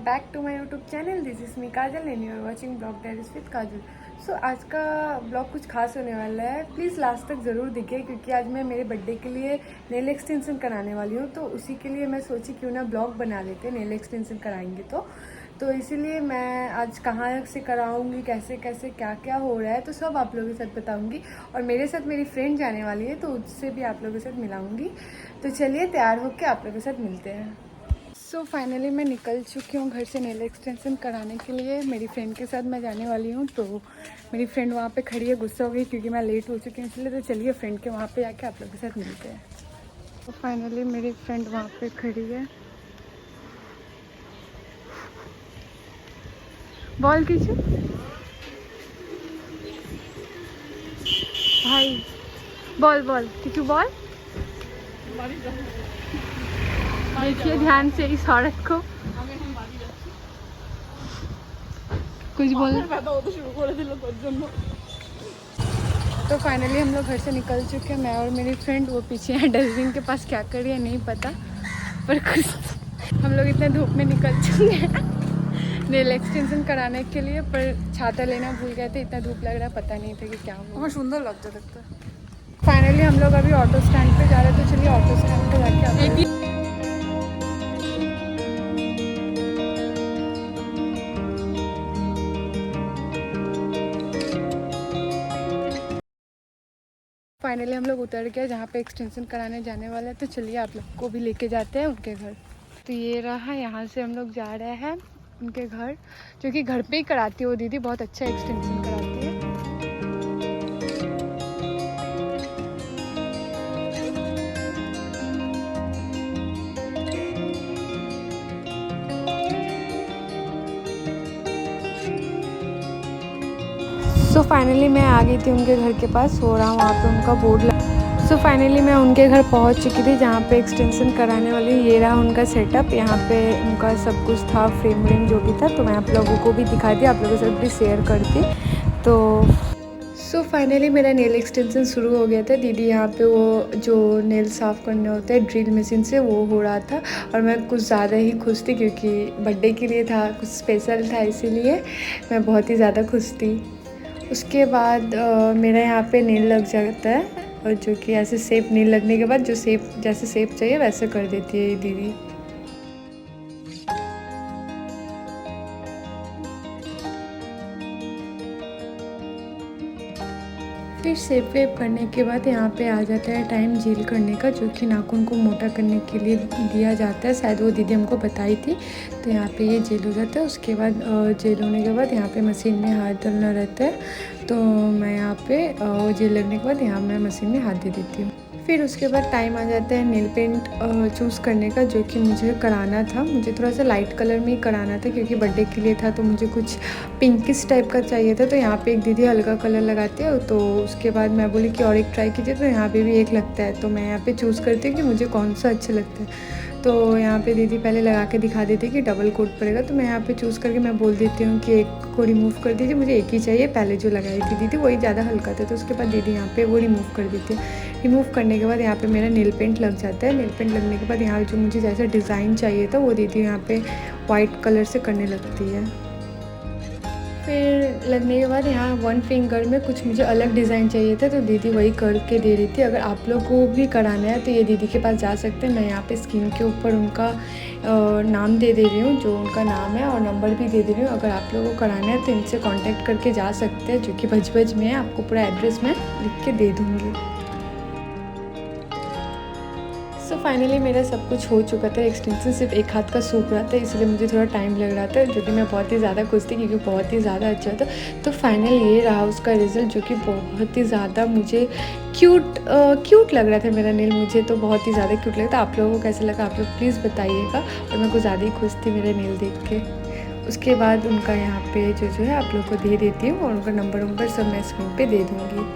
Back to my YouTube channel. This is me Kajal and you are watching vlog diaries with Kajal. So आज का blog कुछ खास होने वाला है, प्लीज़ लास्ट तक ज़रूर दिखे क्योंकि आज मैं मेरे बर्थडे के लिए नेल एक्सटेंशन कराने वाली हूँ। तो उसी के लिए मैं सोची क्यों ना ब्लॉग बना लेते, नेल एक्सटेंशन कराएंगे तो इसीलिए मैं आज कहाँ से कराऊंगी, कैसे कैसे क्या क्या हो रहा है तो सब आप लोगों के साथ बताऊंगी। और मेरे साथ मेरी फ्रेंड जाने वाली है तो उससे भी आप लोगों के साथ मिलाऊंगी। तो चलिए तैयार होकर आप लोगों के साथ मिलते हैं। सो फाइनली मैं निकल चुकी हूँ घर से नेल एक्सटेंशन कराने के लिए। मेरी फ्रेंड के साथ मैं जाने वाली हूँ। तो मेरी फ्रेंड वहाँ पे खड़ी है, गुस्सा हो गई क्योंकि मैं लेट हो चुकी हूँ इसलिए। तो चलिए फ्रेंड के वहाँ पे आके आप लोगों के साथ मिलते हैं। तो फाइनली मेरी फ्रेंड वहाँ पे खड़ी है। बॉल कीजिए भाई, बॉल क्योंकि बॉल देखिए ध्यान से इस औरत को। कुछ बोल। तो फाइनली हम लोग घर से निकल चुके हैं, मैं और मेरी फ्रेंड। वो पीछे है डस्टबिन के पास, क्या कर रही है नहीं पता, पर कुछ हम लोग इतने धूप में निकल चुके हैं नेल एक्सटेंशन कराने के लिए, पर छाता लेना भूल गए थे। इतना धूप लग रहा है, पता नहीं था कि क्या हुआ। सुंदर लगता है। फाइनली हम लोग अभी ऑटो स्टैंड पे जा रहे हैं, तो चलिए ऑटो स्टैंड पे जाके फाइनली हम लोग उतर गए जहाँ पे एक्सटेंशन कराने जाने वाले हैं। तो चलिए आप लोग को भी लेके जाते हैं उनके घर। तो ये रहा, यहाँ से हम लोग जा रहे हैं उनके घर, जो कि घर पे ही कराती है वो दीदी, बहुत अच्छा एक्सटेंशन कराती है। सो फाइनली मैं आ गई थी उनके घर के पास, हो रहा वहाँ पे उनका बोर्ड सो फाइनली मैं उनके घर पहुँच चुकी थी जहाँ पे एक्सटेंशन कराने वाली। ये रहा उनका सेटअप, यहाँ पे उनका सब कुछ था, फ्रेम व्रेम जो भी था। तो मैं आप लोगों को भी दिखा दी, आप लोगों के साथ भी शेयर करती। तो सो फाइनली मेरा नेल एक्सटेंशन शुरू हो गया था। दीदी यहाँ पे वो जो नेल साफ़ करने होते हैं ड्रिल मशीन से, वो हो रहा था। और मैं कुछ ज़्यादा ही खुश थी क्योंकि बर्थडे के लिए था, कुछ स्पेशल था, इसीलिए मैं बहुत ही ज़्यादा खुश थी। उसके बाद मेरा यहाँ पे नेल लग जाता है, और जो कि ऐसे शेप नेल लगने के बाद जो शेप जैसे शेप चाहिए वैसे कर देती है ये दीदी। फिर शेप वेप करने के बाद यहाँ पे आ जाता है टाइम जेल करने का, जो कि नाखून को मोटा करने के लिए दिया जाता है। शायद वो दीदी हमको बताई थी। तो यहाँ पे ये जेल हो जाता है। उसके बाद जेल होने के बाद यहाँ पे मशीन में हाथ डालना रहता है। तो मैं यहाँ पे जेल लगने के बाद यहाँ मैं मशीन में हाथ दे देती हूँ। फिर उसके बाद टाइम आ जाता है नेल पेंट चूज़ करने का, जो कि मुझे कराना था। मुझे थोड़ा सा लाइट कलर में ही कराना था क्योंकि बर्थडे के लिए था, तो मुझे कुछ पिंकिश टाइप का चाहिए था। तो यहाँ पे एक दीदी हल्का कलर लगाते हो, तो उसके बाद मैं बोली कि और एक ट्राई कीजिए। तो यहाँ पे भी एक लगता है, तो मैं यहाँ पे चूज़ करती हूँ कि मुझे कौन सा अच्छा लगता है। तो यहाँ पे दीदी पहले लगा के दिखा देती है कि डबल कोट पड़ेगा। तो मैं यहाँ पे चूज़ करके मैं बोल देती हूँ कि एक को रिमूव कर दीजिए, मुझे एक ही चाहिए। पहले जो लगाई थी दीदी वही ज़्यादा हल्का था, तो उसके बाद दीदी यहाँ पे वो रिमूव कर देती है। रिमूव करने के बाद यहाँ पे मेरा नेल पेंट लग जाता है। नेल पेंट लगने के बाद यहाँ जो मुझे जैसा डिज़ाइन चाहिए था वो दीदी यहाँ पे वाइट कलर से करने लगती है। फिर लगने के बाद यहाँ वन फिंगर में कुछ मुझे अलग डिज़ाइन चाहिए था, तो दीदी वही करके दे रही थी। अगर आप लोग को भी कराना है तो ये दीदी के पास जा सकते हैं। मैं यहाँ पे स्क्रीन के ऊपर उनका नाम दे रही हूँ, जो उनका नाम है, और नंबर भी दे रही हूँ। अगर आप लोगों को कराना है तो इनसे कांटेक्ट करके जा सकते हैं, जो कि भज में है। आपको पूरा एड्रेस मैं लिख के दे दूँगी। सो फाइनली मेरा सब कुछ हो चुका था। एक्सटेंशन सिर्फ एक हाथ का सूख रहा था, इसलिए मुझे थोड़ा टाइम लग रहा था, जो कि मैं बहुत ही ज़्यादा खुश थी क्योंकि बहुत ही ज़्यादा अच्छा था। तो फाइनल ये रहा उसका रिज़ल्ट, जो कि बहुत ही ज़्यादा मुझे क्यूट लग रहा था। मेरा नेल मुझे तो बहुत ही ज़्यादा क्यूट लगा था। आप लोगों को कैसा लगा आप लोग प्लीज़ बताइएगा। और मैं कुछ ज़्यादा ही खुश थी मेरा नेल देख के। उसके बाद उनका यहाँ पे जो है आप लोग को दे देती हूँ, और उनका नंबर सब मैं स्क्रीन पर दे दूँगी।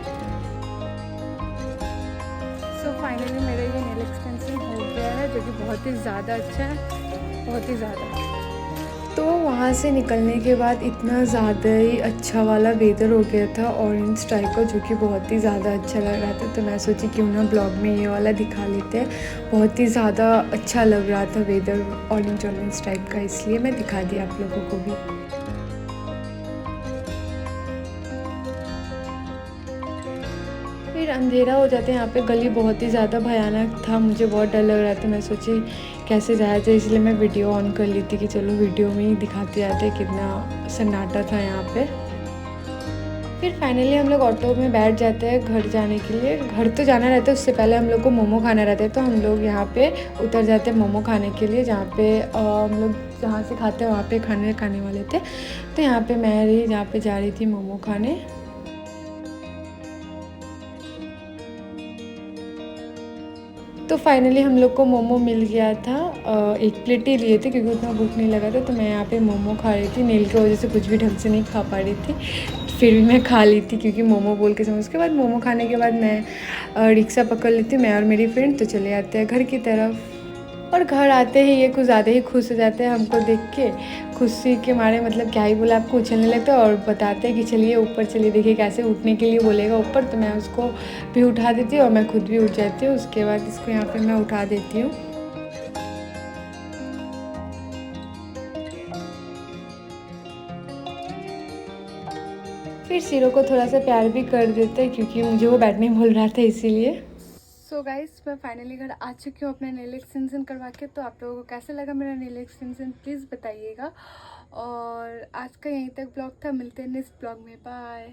सो फाइनली मेरा ये नेल एक्सटेंशन हो गया है, जो कि बहुत ही ज़्यादा अच्छा है, बहुत ही ज़्यादा। तो वहाँ से निकलने के बाद इतना ज़्यादा ही अच्छा वाला वेदर हो गया था ऑरेंज टाइप का, जो कि बहुत ही ज़्यादा अच्छा लग रहा था। तो मैं सोची क्यों ना ब्लॉग में ये वाला दिखा लेते हैं। बहुत ही ज़्यादा अच्छा लग रहा था वेदर ऑरेंज टाइप का, इसलिए मैं दिखा दिया आप लोगों को भी। फिर अंधेरा हो जाता है। यहाँ पे गली बहुत ही ज़्यादा भयानक था, मुझे बहुत डर लग रहा था। मैं सोची कैसे जाया जाए, इसलिए मैं वीडियो ऑन कर ली थी कि चलो वीडियो में ही दिखाते जाते कितना सन्नाटा था यहाँ पे। फिर फाइनली हम लोग ऑटो में बैठ जाते हैं घर जाने के लिए। घर तो जाना रहता है, उससे पहले हम लोग को मोमो खाना रहता है, तो हम लोग यहाँ पे उतर जाते हैं मोमो खाने के लिए। जहाँ पे हम लोग जहाँ से खाते हैं वहाँ पे खाने वाले थे। तो यहाँ पे मैं रही, जहाँ पे जा रही थी मोमो खाने। तो फाइनली हम लोग को मोमो मिल गया था। एक प्लेट ही लिए थे क्योंकि उतना भूख नहीं लगा था। तो मैं यहाँ पे मोमो खा रही थी, नील की वजह से कुछ भी ढंग से नहीं खा पा रही थी, फिर भी मैं खा ली थी क्योंकि मोमो बोल के समय। उसके बाद मोमो खाने के बाद मैं रिक्शा पकड़ ली थी, मैं और मेरी फ्रेंड। तो चले आते हैं घर की तरफ। और घर आते ही ये कुछ ज़्यादा ही खुश हो जाते हैं हमको देख के। खुशी के मारे मतलब क्या ही बोला, आपको उछलने लगता है और बताते हैं कि चलिए ऊपर चलिए, देखिए कैसे उठने के लिए बोलेगा ऊपर। तो मैं उसको भी उठा देती हूँ और मैं खुद भी उठ जाती हूँ। उसके बाद इसको यहाँ पे मैं उठा देती हूँ। फिर सिरों को थोड़ा सा प्यार भी कर देते हैं क्योंकि मुझे वो बैठने बोल रहा था इसीलिए। सो गाइस, मैं फाइनली घर आ चुकी हूँ अपना नेल एक्सटेंशन करवा के। तो आप लोगों को कैसा लगा मेरा नेल एक्सटेंशन प्लीज़ बताइएगा। और आज का यहीं तक ब्लॉग था, मिलते हैं नेक्स्ट ब्लॉग में, बाय।